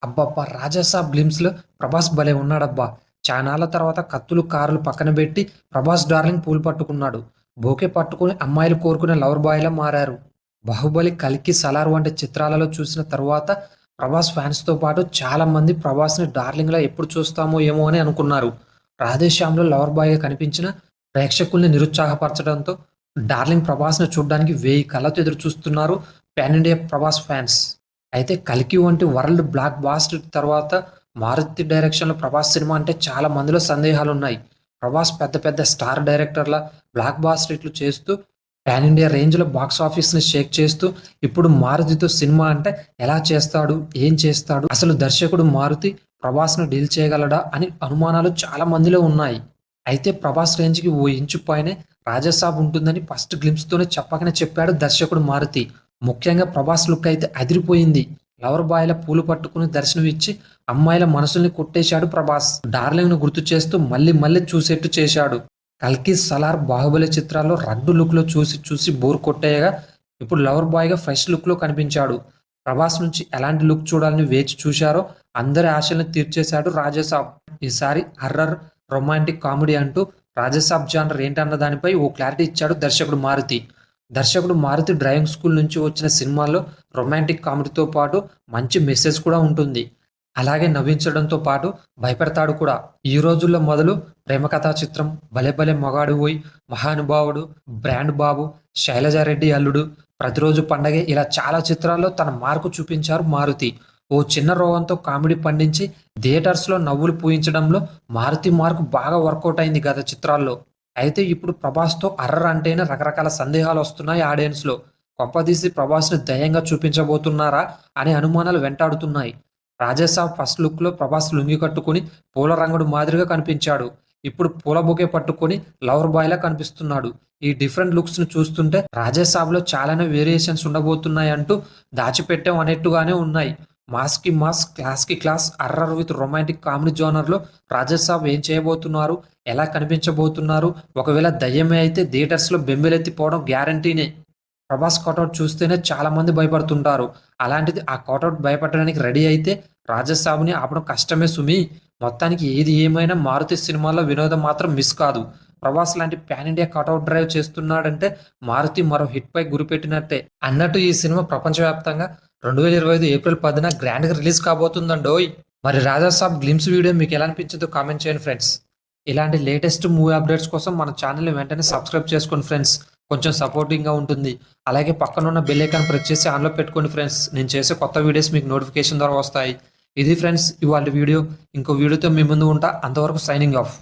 అబ్బబ్బా! 'రాజాసాబ్' గ్లిమ్స్‌లో ప్రభాస్ భలే ఉన్నాడబ్బా! చానాళ్ల తర్వాత కత్తులు, కార్లు పక్కన బెట్టి ప్రభాస్ డార్లింగ్ పూలు పట్టుకున్నాడు. బొకే పట్టుకొని అమ్మాయిలు కోరుకునే లవర్ బాయ్‌లా మారారు. 'బాహుబలి', 'కల్కి', 'సలార్' వంటి చిత్రాలలో చూసిన తరువాత ప్రభాస్ ఫ్యాన్స్‌తో పాటు చాలా మంది ప్రభాస్‌ని డార్లింగ్‌లా ఎప్పుడు చూస్తామో ఏమో అని అనుకున్నారు. 'రాధేశ్యామ్‌లో' లవర్ బాయ్‌గా కనిపించిన ప్రేక్షకుల్ని నిరుత్సాహపరచడంతో డార్లింగ్ ప్రభాస్‌ని చూడ్డానికి 1000 కళ్ళతో ఎదురు చూస్తున్నారు పాన్ ఇండియా ప్రభాస్ ఫ్యాన్స్. అయితే 'కల్కి' వంటి వరల్డ్ బ్లాక్ బాస్టర్ తర్వాత 'మారుతి' డైరెక్షన్‌లో ప్రభాస్ సినిమా అంటే చాలా మందిలో సందేహాలున్నాయి. ప్రభాస్ పెద్ద పెద్ద స్టార్ డైరెక్టర్ల బ్లాక్ బాస్టర్ హిట్లు చేస్తూ పాన్ ఇండియా రేంజ్‌లో బాక్స్ ఆఫీస్‌ని షేక్ చేస్తూ ఇప్పుడు 'మారుతి'తో సినిమా అంటే ఎలా చేస్తాడు? ఏం చేస్తాడు? అసలు దర్శకుడు మారుతి ప్రభాస్‌ను డీల్ చేయగలడా? అని అనుమానాలు చాలా మందిలో ఉన్నాయి. అయితే ప్రభాస్ రేంజ్‌కి ఓ ఇంచు పైనే 'రాజాసాబ్' ఉంటుందని ఫస్ట్ గ్లింప్స్‌తోనే చెప్పకనే చెప్పాడు దర్శకుడు మారుతి. ముఖ్యంగా ప్రభాస్ లుక్ అయితే అదిరిపోయింది. లవర్ బాయ్‌లా పూలు పట్టుకుని దర్శనమిచ్చి అమ్మాయిల మనసుల్ని కొట్టేశాడు ప్రభాస్. డార్లింగ్‌ను గుర్తు చేస్తూ మళ్ళీ మళ్ళీ చూసేట్టు చేశాడు. 'కల్కి', 'సలార్', 'బాహుబలి' చిత్రాల్లో రగ్డు లుక్‌లో చూసి చూసి బోర్ కొట్టేయగా ఇప్పుడు లవర్ బాయ్‌గా ఫ్రెష్ లుక్‌లో కనిపించాడు. ప్రభాస్ నుంచి ఎలాంటి లుక్ చూడాలని వేచి చూశారో అందరి ఆశల్ని తీర్చేశాడు 'రాజాసాబ్'. ఈసారి హర్రర్, రొమాంటిక్ కామెడీ అంటూ 'రాజాసాబ్' జానర్ ఏంటన్న దానిపై ఓ క్లారిటీ ఇచ్చాడు దర్శకుడు మారుతి. దర్శకుడు మారుతి డ్రైవింగ్ స్కూల్ నుంచి వచ్చిన సినిమాల్లో రొమాంటిక్ కామెడీతో పాటు మంచి మెసేజ్ కూడా ఉంటుంది. అలాగే నవ్వించడంతో పాటు భయపెడతాడు కూడా. ఈ రోజుల్లో మొదలు ప్రేమ కథా చిత్రం, 'భలే భలే మగాడివోయ్', 'మహానుభావుడు', 'బ్రాండ్ బాబు', 'శైలజారెడ్డి అల్లుడు', 'ప్రతిరోజు పండగే' ఇలా చాలా చిత్రాల్లో తన మార్కు చూపించారు మారుతి. ఓ చిన్న రోగంతో కామెడీ పండించి థియేటర్స్‌లో నవ్వులు పూయించడంలో మారుతి మార్క్ బాగా వర్కౌట్ అయింది గత చిత్రాల్లో. అయితే ఇప్పుడు ప్రభాస్‌తో హర్రర్ అంటేనే రకరకాల సందేహాలొస్తున్నాయి ఆడియన్స్‌లో. కొంపదీసి ప్రభాస్‌ని దయ్యంగా చూపించబోతున్నారా అనే అనుమానాలు వెంటాడుతున్నాయి. 'రాజాసాబ్' ఫస్ట్ లుక్‌లో ప్రభాస్ లుంగీ కట్టుకొని పూల రంగడు మాదిరిగా కనిపించాడు. ఇప్పుడు పూల బొకే పట్టుకొని లవర్ బాయ్‌లా కనిపిస్తున్నాడు. ఈ డిఫరెంట్ లుక్స్‌ని చూస్తుంటే 'రాజాసాబ్‌లో చాలానే వేరియేషన్స్ ఉండబోతున్నాయంటూ దాచిపెట్టాం అనేట్టుగానే ఉన్నాయి. మాస్‌కి మాస్, క్లాస్‌కి class, horror with romantic comedy జోనర్‌లో 'రాజాసాబ్' ఏం చేయబోతున్నారు? ఎలా కనిపించబోతున్నారు? ఒకవేళ దయ్యమే అయితే థియేటర్స్‌లో బెంబేలెత్తిపోవడం గ్యారంటీనే. ప్రభాస్ కటౌట్ చూస్తేనే చాలా మంది భయపడుతుంటారు. అలాంటిది ఆ కటౌట్ భయపెట్టడానికి రెడీ అయితే 'రాజాసాబ్‌ని' ఆపడం కష్టమే సుమీ. మొత్తానికి ఏది ఏమైనా మారుతి సినిమాలో వినోదం మాత్రం మిస్ కాదు. ప్రభాస్ లాంటి పాన్ ఇండియా కటౌట్ డ్రైవ్ చేస్తున్నాడంటే మారుతి మరో హిట్‌పై గురిపెట్టినట్టే. అన్నట్టు ఈ సినిమా ప్రపంచవ్యాప్తంగా 2025 ఏప్రిల్ 10న గ్రాండ్‌గా రిలీజ్ కాబోతుందండోయ్! మరి 'రాజాసాబ్' గ్లిమ్స్ వీడియో మీకు ఎలా అనిపించిందో కామెంట్ చేయండి ఫ్రెండ్స్. ఇలాంటి లేటెస్ట్ మూవీ అప్డేట్స్ కోసం మన ఛానల్‌ని వెంటనే సబ్స్క్రైబ్ చేసుకోండి ఫ్రెండ్స్. కొంచెం సపోర్టింగ్‌గా ఉంటుంది. అలాగే పక్కనున్న బెల్ ఐకాన్ ప్రెస్ చేసి ఆన్‌లో పెట్టుకోండి ఫ్రెండ్స్. నేను చేసే కొత్త వీడియోస్ మీకు నోటిఫికేషన్ ద్వారా వస్తాయి. ఇది ఫ్రెండ్స్ ఇవాల్టి వీడియో. ఇంకో వీడియోతో మీ ముందు ఉంటా. అంతవరకు సైనింగ్ ఆఫ్.